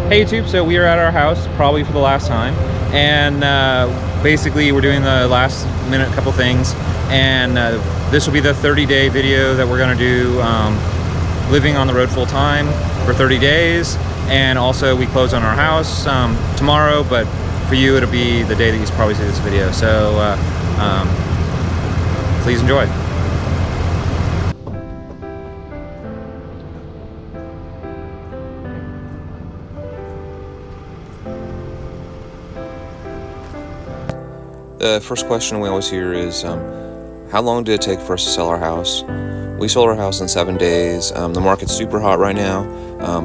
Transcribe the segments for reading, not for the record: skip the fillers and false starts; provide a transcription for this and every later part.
Hey YouTube, so we are at our house probably for the last time, and basically we're doing the last minute couple things, and this will be the 30-day video that we're going to do, living on the road full time for 30 days, and also we close on our house tomorrow, but for you it'll be the day that you probably see this video, so please enjoy. The first question we always hear is, how long did it take for us to sell our house? We sold our house in 7 days. The market's super hot right now,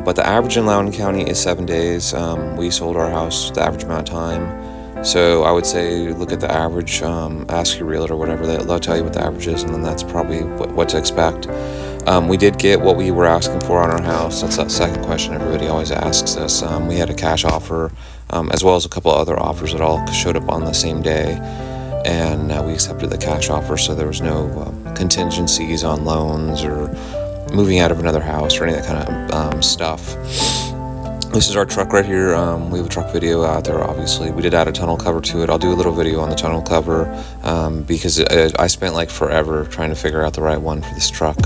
but the average in Loudoun County is 7 days. We sold our house the average amount of time. So I would say look at the average, ask your realtor or whatever, they'll tell you what the average is, and then that's probably what to expect. We did get what we were asking for on our house. That's that second question everybody always asks us. We had a cash offer, as well as a couple other offers that all showed up on the same day, and we accepted the cash offer, so there was no contingencies on loans or moving out of another house or any of that kind of stuff. This is our truck right here. We have a truck video out there, obviously. We did add a tunnel cover to it. I'll do a little video on the tunnel cover because I spent like forever trying to figure out the right one for this truck.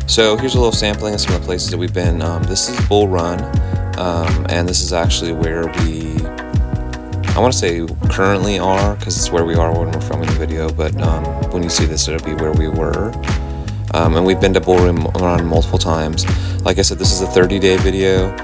So here's a little sampling of some of the places that we've been. This is Bull Run, and this is actually where I want to say currently are, because it's where we are when we're filming the video, but when you see this, it'll be where we were. And we've been to Bull Run multiple times. Like I said, this is a 30-day video.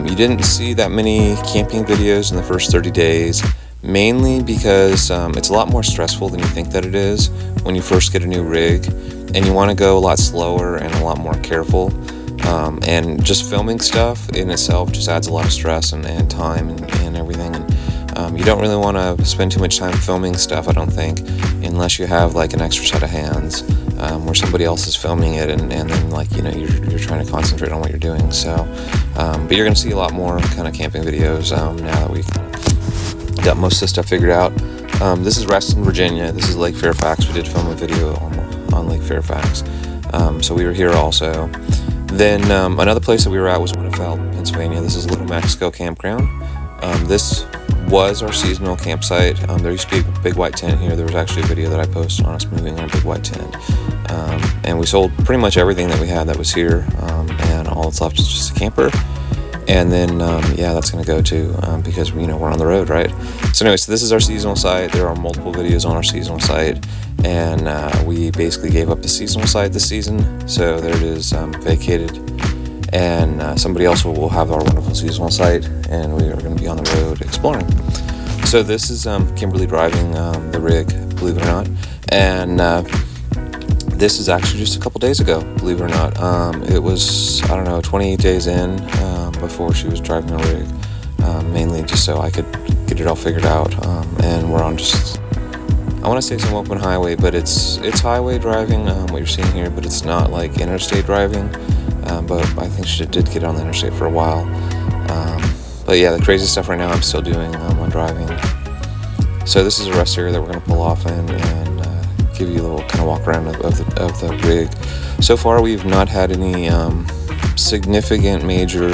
You didn't see that many camping videos in the first 30 days, mainly because it's a lot more stressful than you think that it is when you first get a new rig, and you want to go a lot slower and a lot more careful. And just filming stuff in itself just adds a lot of stress and time and everything. And you don't really want to spend too much time filming stuff, I don't think, unless you have like an extra set of hands where somebody else is filming it, and then like, you know, you're trying to concentrate on what you're doing. So, but you're going to see a lot more kind of camping videos now that we got most of the stuff figured out. This is Reston, Virginia. This is Lake Fairfax. We did film a video on Lake Fairfax. So we were here also. Then another place that we were at was Winterfeld, Pennsylvania. This is Little Mexico Campground. This was our seasonal campsite. There used to be a big white tent here. There was actually a video that I posted on us moving our big white tent. And we sold pretty much everything that we had that was here, and all that's left is just a camper. And then, yeah, that's going to go too, because, you know, we're on the road, right? So anyway, so this is our seasonal site. There are multiple videos on our seasonal site, and we basically gave up the seasonal site this season. So there it is, vacated. And somebody else will have our wonderful seasonal site, and we are going to be on the road exploring. So this is Kimberly driving the rig, believe it or not. And this is actually just a couple days ago, believe it or not. It was, I don't know, 28 days in before she was driving the rig, mainly just so I could get it all figured out. And we're on just, I want to say some open highway, but it's highway driving, what you're seeing here, but it's not like interstate driving. But I think she did get on the interstate for a while. But yeah, the crazy stuff right now I'm still doing when driving. So this is a rest area that we're going to pull off in and give you a little kind of walk around of the rig. So far we've not had any significant major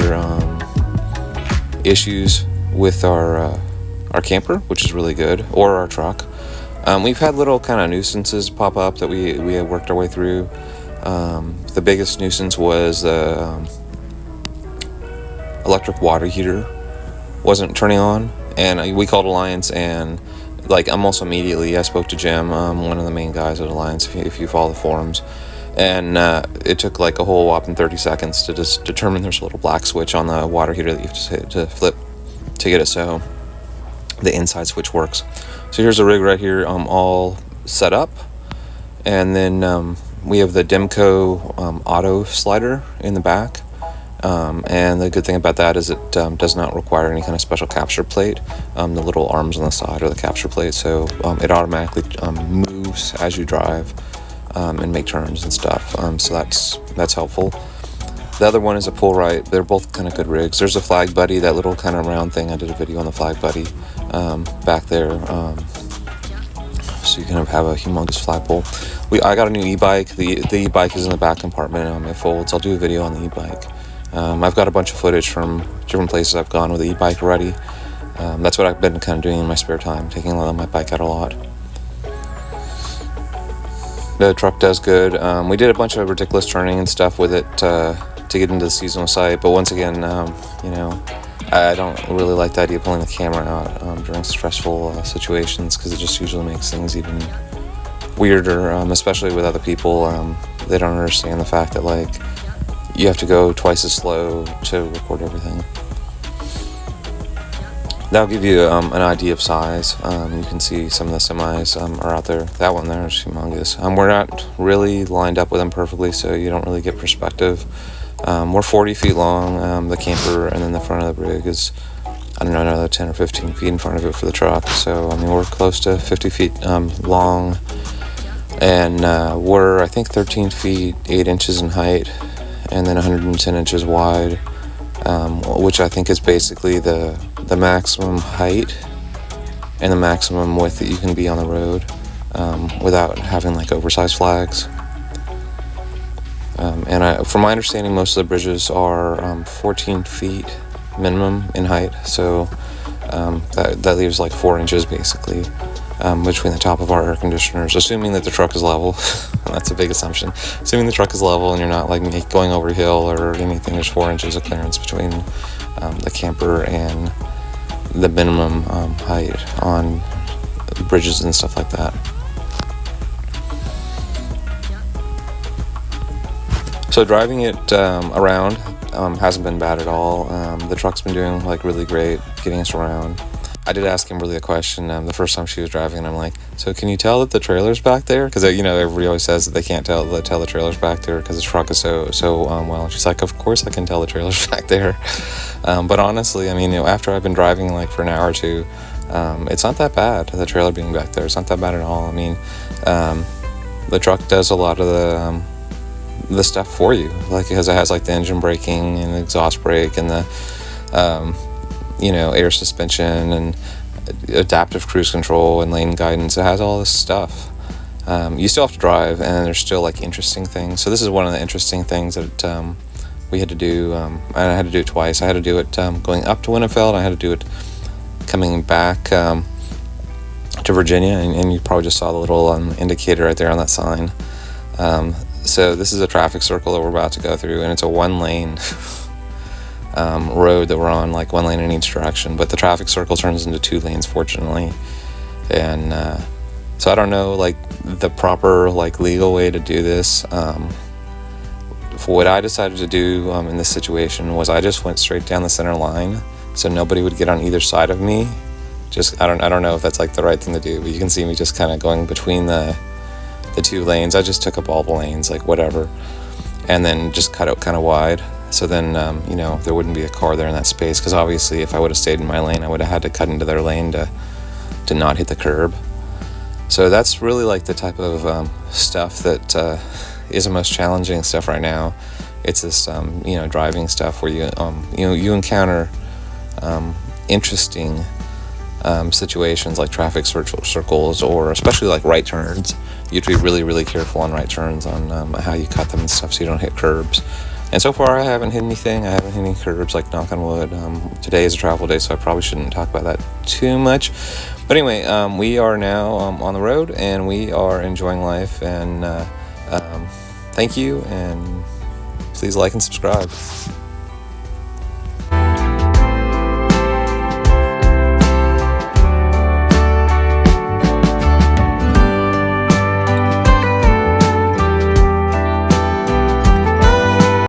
issues with our camper, which is really good, or our truck. We've had little kind of nuisances pop up that we had worked our way through. The biggest nuisance was the electric water heater wasn't turning on, and we called Alliance, and like almost immediately I spoke to Jim, one of the main guys at Alliance, if you follow the forums, and it took like a whole whopping 30 seconds to just determine there's a little black switch on the water heater that you have to hit to flip to get it so the inside switch works. So here's the rig right here, all set up, and then we have the Demco auto slider in the back, and the good thing about that is it does not require any kind of special capture plate. The little arms on the side are the capture plate, so it automatically moves as you drive and make turns and stuff. So that's helpful. The other one is a pull right. They're both kind of good rigs. There's a Flag Buddy, that little kind of round thing. I did a video on the Flag Buddy back there. So you can have a humongous flagpole. I got a new e-bike. The e-bike is in the back compartment. It folds. I'll do a video on the e-bike. I've got a bunch of footage from different places I've gone with the e-bike already. That's what I've been kind of doing in my spare time, taking my bike out a lot. The truck does good. We did a bunch of ridiculous turning and stuff with it to get into the seasonal site, but once again, I don't really like the idea of pulling the camera out during stressful situations, because it just usually makes things even weirder, especially with other people. They don't understand the fact that, like, you have to go twice as slow to record everything. That'll give you an idea of size. You can see some of the semis are out there. That one there is humongous. We're not really lined up with them perfectly, so you don't really get perspective. We're 40 feet long, the camper, and then the front of the rig is, I don't know, another 10 or 15 feet in front of it for the truck. So, I mean, we're close to 50 feet long, and we're, I think, 13 feet 8 inches in height, and then 110 inches wide, which I think is basically the maximum height and the maximum width that you can be on the road without having, like, oversized flags. From my understanding, most of the bridges are 14 feet minimum in height, so that leaves like 4 inches basically between the top of our air conditioners, assuming that the truck is level. That's a big assumption. Assuming the truck is level and you're not like going over a hill or anything, there's 4 inches of clearance between the camper and the minimum height on bridges and stuff like that. So driving it around hasn't been bad at all. The truck's been doing like really great getting us around. I did ask Kimberly a question the first time she was driving, and I'm like, so can you tell that the trailer's back there? Because, everybody always says that they can't tell the trailer's back there because the truck is so well. And she's like, of course I can tell the trailer's back there. But honestly, I mean, after I've been driving like for an hour or two, it's not that bad, the trailer being back there. It's not that bad at all. I mean, the truck does a lot of the stuff for you, like, because it has like the engine braking and the exhaust brake and the air suspension and adaptive cruise control and lane guidance. It has all this stuff. You still have to drive, and there's still like interesting things. So this is one of the interesting things that we had to do. I had to do it twice. I had to do it going up to Winnefeld. I had to do it coming back to Virginia, and you probably just saw the little indicator right there on that sign. So this is a traffic circle that we're about to go through, and it's a one-lane road that we're on, like one lane in each direction, but the traffic circle turns into 2 lanes, fortunately. And so I don't know, like, the proper, like, legal way to do this. What I decided to do in this situation was I just went straight down the center line, so nobody would get on either side of me. I don't know if that's like the right thing to do, but you can see me just kind of going between the 2 lanes. I just took up all the lanes, like, whatever, and then just cut out kind of wide. So then, there wouldn't be a car there in that space, because obviously if I would have stayed in my lane, I would have had to cut into their lane to not hit the curb. So that's really like the type of stuff that is the most challenging stuff right now. It's this, driving stuff where you encounter interesting situations like traffic circles, or especially like right turns. You have to be really, really careful on right turns on how you cut them and stuff so you don't hit curbs. And so far I haven't hit anything. I haven't hit any curbs, like, knock on wood. Today is a travel day, so I probably shouldn't talk about that too much. But anyway, we are now on the road, and we are enjoying life. And thank you, and please like and subscribe.